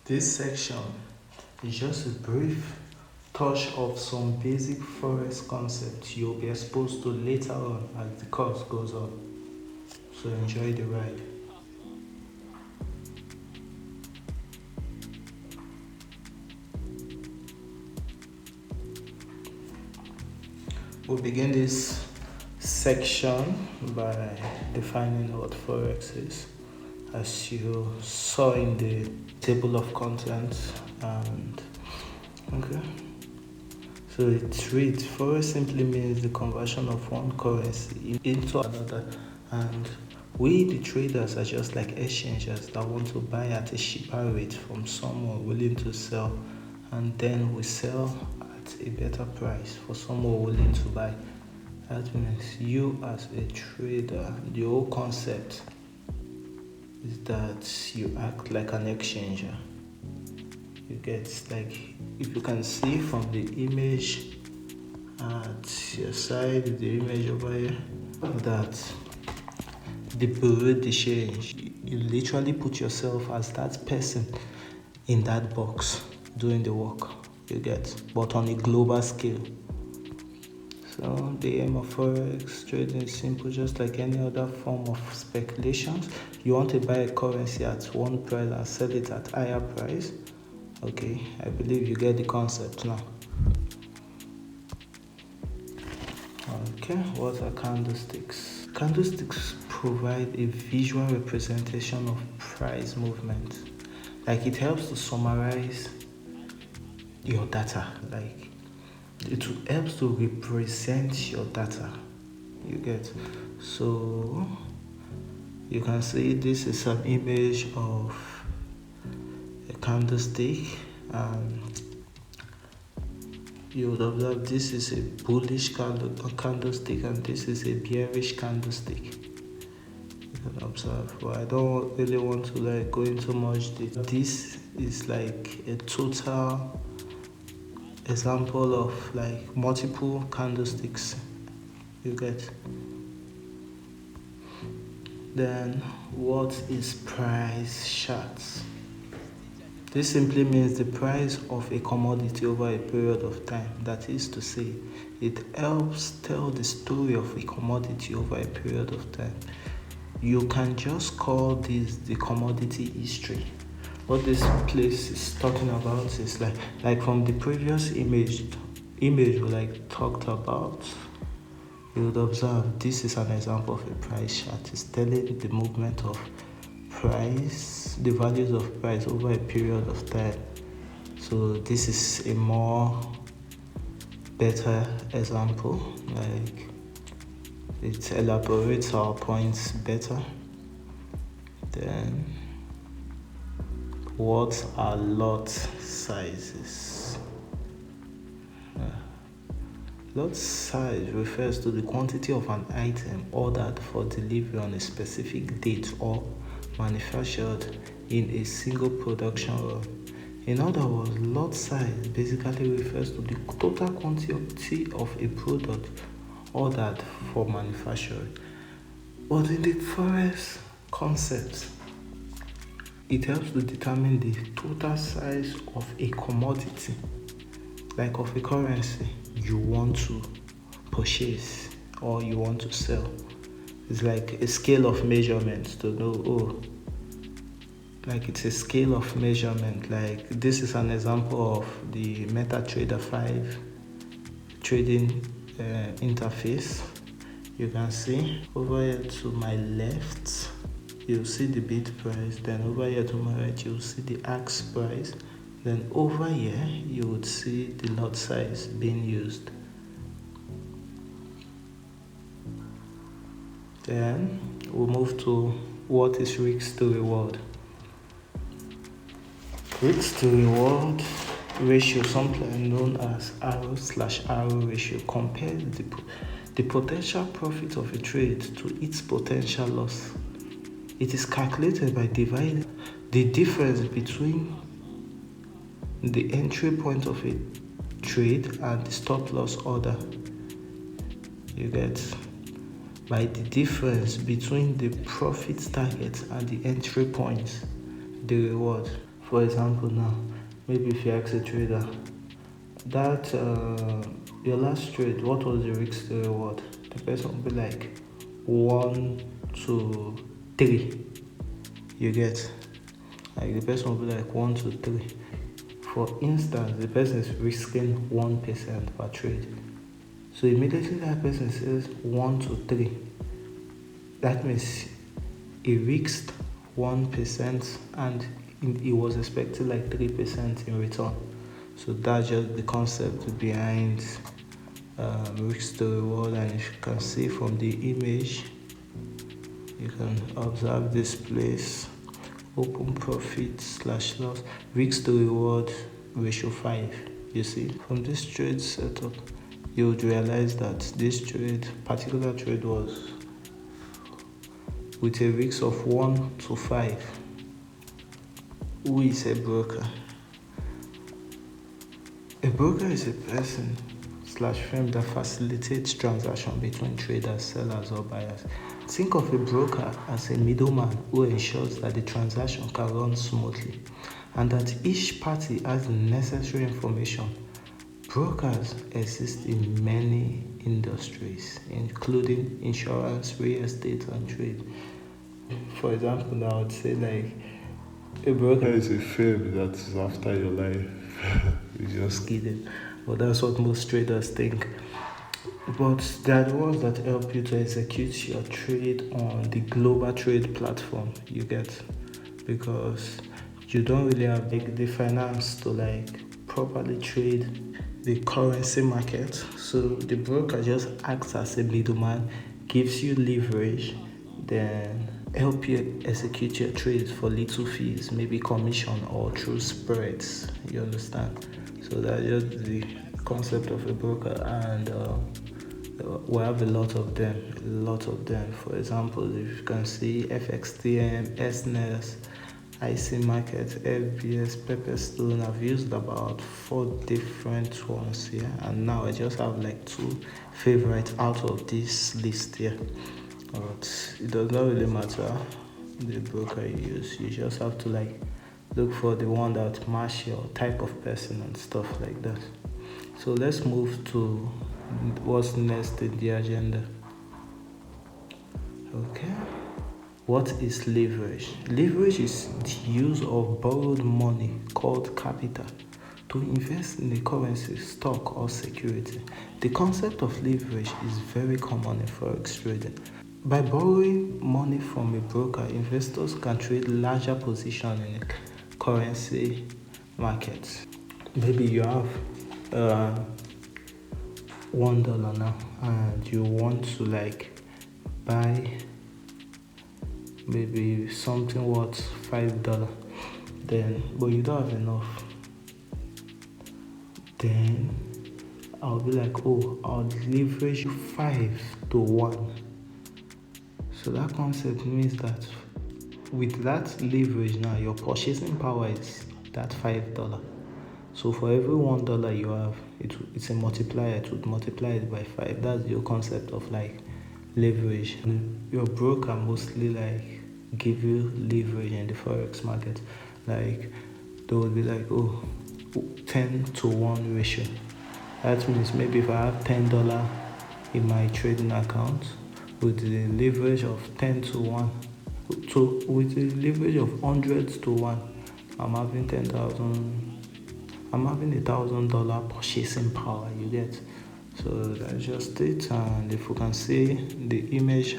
This section is just a brief touch of some basic Forex concepts you'll be exposed to later on as the course goes on. So enjoy the ride. We'll begin this section by defining what Forex is. As you saw in the table of contents, and okay, so it reads: Forex simply means the conversion of one currency into another, and we the traders are just like exchangers that want to buy at a cheaper rate from someone willing to sell, and then we sell at a better price for someone willing to buy. That means you as a trader, the whole concept is that you act like an exchanger. You get, like, if you can see from the image at your side, the image over here, that the bureau de change, you literally put yourself as that person in that box doing the work, you get, but on a global scale. So the aim of Forex trading is simple, just like any other form of speculations. You want to buy a currency at one price and sell it at higher price. Okay, I believe you get the concept now. Okay, what are candlesticks? Candlesticks provide a visual representation of price movement. Like, it helps to summarize your data. Like, it helps to represent your data, you get. So you can see this is an image of a candlestick, and you would observe this is a bullish candlestick and this is a bearish candlestick. You can observe, but I don't really want to go into much detail. This is like a total example of multiple candlesticks, you get. Then what is price charts? This simply means the price of a commodity over a period of time. That is to say, it helps tell the story of a commodity over a period of time. You can just call this the commodity history. What this place is talking about is like from the previous image we talked about, you would observe this is an example of a price chart. It's telling the movement of price, the values of price over a period of time. So this is a more better example. Like, it elaborates our points better. Then what are lot sizes? Lot size refers to the quantity of an item ordered for delivery on a specific date or manufactured in a single production run. In other words, lot size basically refers to the total quantity of a product ordered for manufacturing. But in the Forex concept, it helps to determine the total size of a commodity, like of a currency you want to purchase or you want to sell. It's like a scale of measurement to know, it's a scale of measurement. Like, this is an example of the MetaTrader 5 trading interface. You can see over here to my left, you'll see the bid price. Then over here to my right, you'll see the ask price. Then over here, you would see the lot size being used. Then we'll move to what is risk to reward. Risk to reward ratio, sometimes known as R/R ratio, compares the potential profit of a trade to its potential loss. It is calculated by dividing the difference between the entry point of a trade and the stop loss order. You get, by the difference between the profit target and the entry point, the reward. For example, now, maybe if you ask a trader, that your last trade, what was the risk to reward? The person will be like 1 to 3. You get, like the person will be like 1 to 3. For instance, the person is risking 1% per trade. So immediately that person says 1 to 3, that means he risked 1% and he was expecting like 3% in return. So that's just the concept behind risk to reward. And if you can see from the image, you can observe this place, open profit / loss, risk to reward ratio 5. You see, from this trade setup, you would realize that this particular trade was with a risk of 1 to 5. Who is a broker? A broker is a person / firm that facilitates transaction between traders, sellers, or buyers. Think of a broker as a middleman who ensures that the transaction can run smoothly and that each party has the necessary information. Brokers exist in many industries, including insurance, real estate, and trade. For example, I would say like a broker is a firm that's after your life. You're just kidding, but that's what most traders think. But they are the ones that help you to execute your trade on the global trade platform. You get, because you don't really have the finance to like properly trade the currency market. So the broker just acts as a middleman, gives you leverage, then help you execute your trades for little fees, maybe commission or through spreads. You understand? So that's just the concept of a broker, and we have a lot of them. For example, if you can see FXTM, SNES, IC Market, FBS, Pepperstone. I've used about 4 different ones here, and now I just have like 2 favorites out of this list here. But it does not really matter the broker you use. You just have to like look for the one that match your type of person and stuff like that. So let's move to what's next in the agenda. Okay. What is leverage? Leverage is the use of borrowed money called capital to invest in a currency, stock, or security. The concept of leverage is very common in Forex trading. By borrowing money from a broker, investors can trade larger positions in a currency market. Maybe you have $1 now, and you want to like buy maybe something worth $5, but you don't have enough. Then I'll be like, I'll leverage you 5-1. So that concept means that with that leverage now, your purchasing power is that $5. So for every $1 you have, it's a multiplier. It would multiply it by 5. That's your concept of like leverage. Your broker mostly like give you leverage in the Forex market. Like they would be like, 10-1 ratio. That means maybe if I have $10 in my trading account, with the leverage of 10-1, so with the leverage of 100-1, I'm having $1,000 purchasing power. You get? So that's just it. And if you can see the image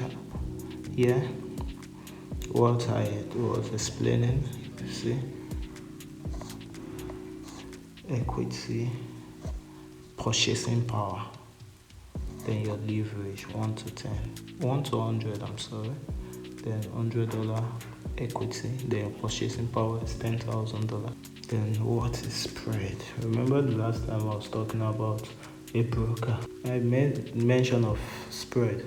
here, what I was explaining, see, equity, purchasing power, then your leverage 1 to 10, 1 to 100, then $100 equity, then your purchasing power is $10,000. Then what is spread? Remember the last time I was talking about a broker, I made mention of spread.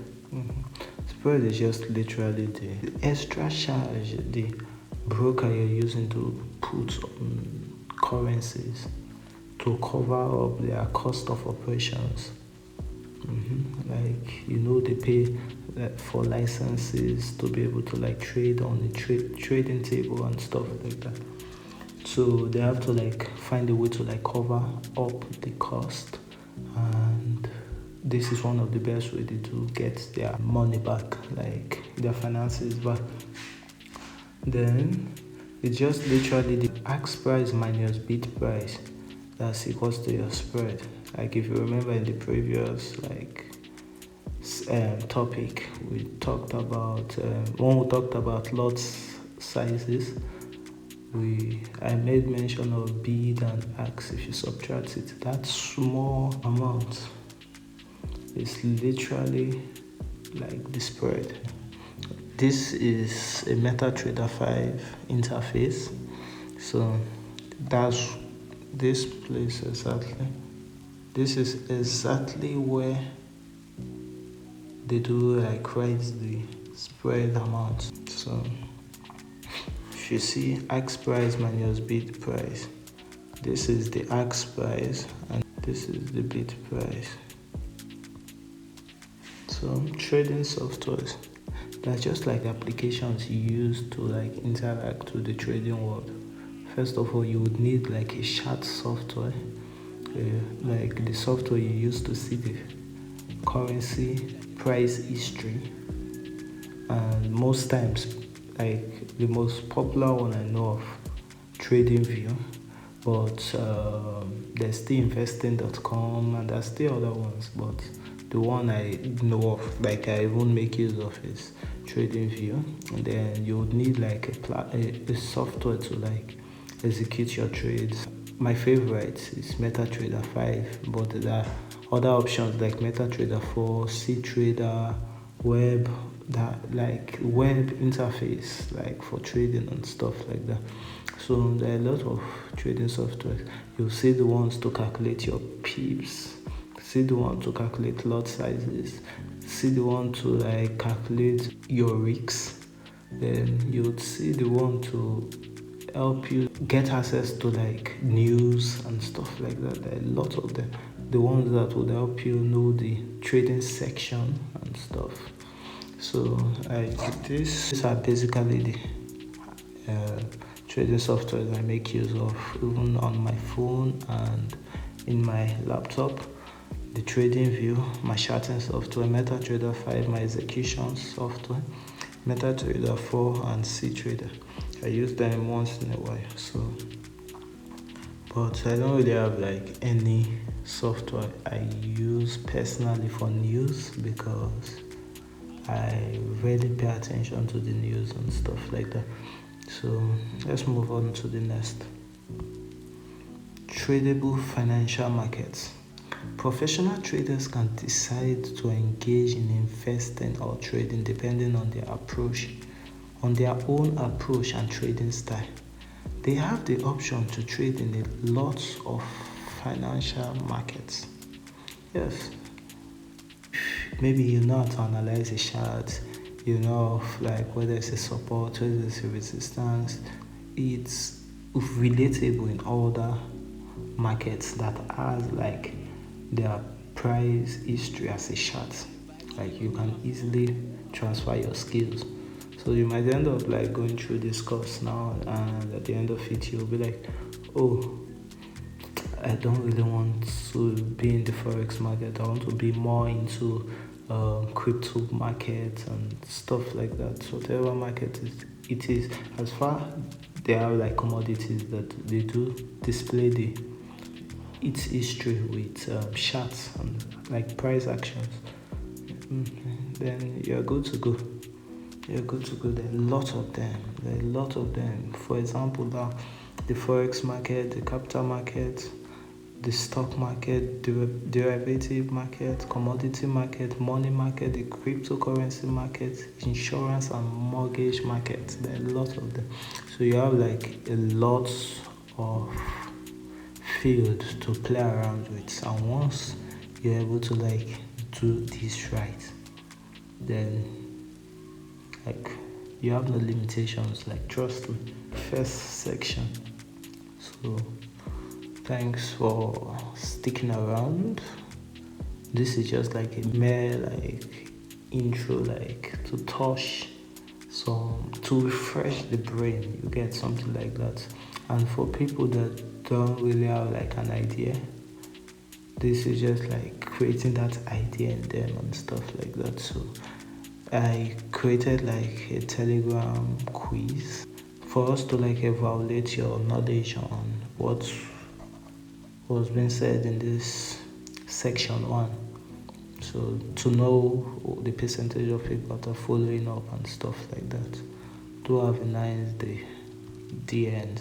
Spread is just literally the extra charge the broker you're using to put on currencies to cover up their cost of operations. Like, they pay for licenses to be able to like trade on the trading table and stuff like that. So they have to like find a way to like cover up the cost, and this is one of the best way to get their money back, like their finances back. Then it's just literally the ask price minus bid price that's equals to your spread. Like if you remember in the previous topic, we talked about when we talked about lot sizes. I made mention of bid and ask. If you subtract it, that small amount is literally like the spread. This is a MetaTrader 5 interface. So that's this place exactly. This is exactly where they do like write the spread amount. So if you see ask price minus bid price, this is the ask price and this is the bid price. So trading softwares, they're just like applications you use to like interact with the trading world. First of all, you would need like a chart software, like the software you use to see the currency price history. And most times, like the most popular one I know of, TradingView, but there's still investing.com and there's still other ones, but the one I know of, like I won't make use of, is TradingView. And then you would need like a software to like execute your trades. My favorite is MetaTrader 5, but there are other options like MetaTrader 4, CTrader, Web, that like web interface like for trading and stuff like that. So there are a lot of trading software. You'll see the ones to calculate your pips, see the one to calculate lot sizes, see the one to like calculate your risks. Then you'll see the one to help you get access to like news and stuff like that. There are a lot of them. The ones that would help you know the trading section and stuff. So these are basically the trading software I make use of even on my phone and in my laptop. The TradingView, my charting software, MetaTrader 5, my execution software, MetaTrader 4 and CTrader. I use them once in a while. So, but I don't really have like any software I use personally for news because I really pay attention to the news and stuff like that. So let's move on to the next. Tradable financial markets. Professional traders can decide to engage in investing or trading depending on their own approach and trading style. They have the option to trade in a lot of financial markets. Yes, maybe you know how to analyze a chart, you know like whether it's a support, whether it's a resistance. It's relatable in other markets that has like their price history as a chart. Like you can easily transfer your skills. So you might end up like going through this course now, and at the end of it you'll be like, oh, I don't really want to be in the Forex market. I want to be more into crypto market and stuff like that. So whatever market it is, as far they have like commodities that they do display its history with charts and like price actions, then you're good to go. You're good to go. There are a lot of them. For example, now the Forex market, the capital market, the stock market, derivative market, commodity market, money market, the cryptocurrency market, insurance and mortgage market. There are a lot of them. So you have like a lot of field to play around with, and once you're able to like do this right, then like you have no limitations. Like trust me. First section. So thanks for sticking around. This is just like a mere like intro, like to touch some some to refresh the brain. You get something like that. And for people that don't really have like an idea, this is just like creating that idea in them and stuff like that. So I created like a Telegram quiz for us to like evaluate your knowledge on what was being said in this section one. So to know the percentage of people that are following up and stuff like that. Do have a nice day. The end.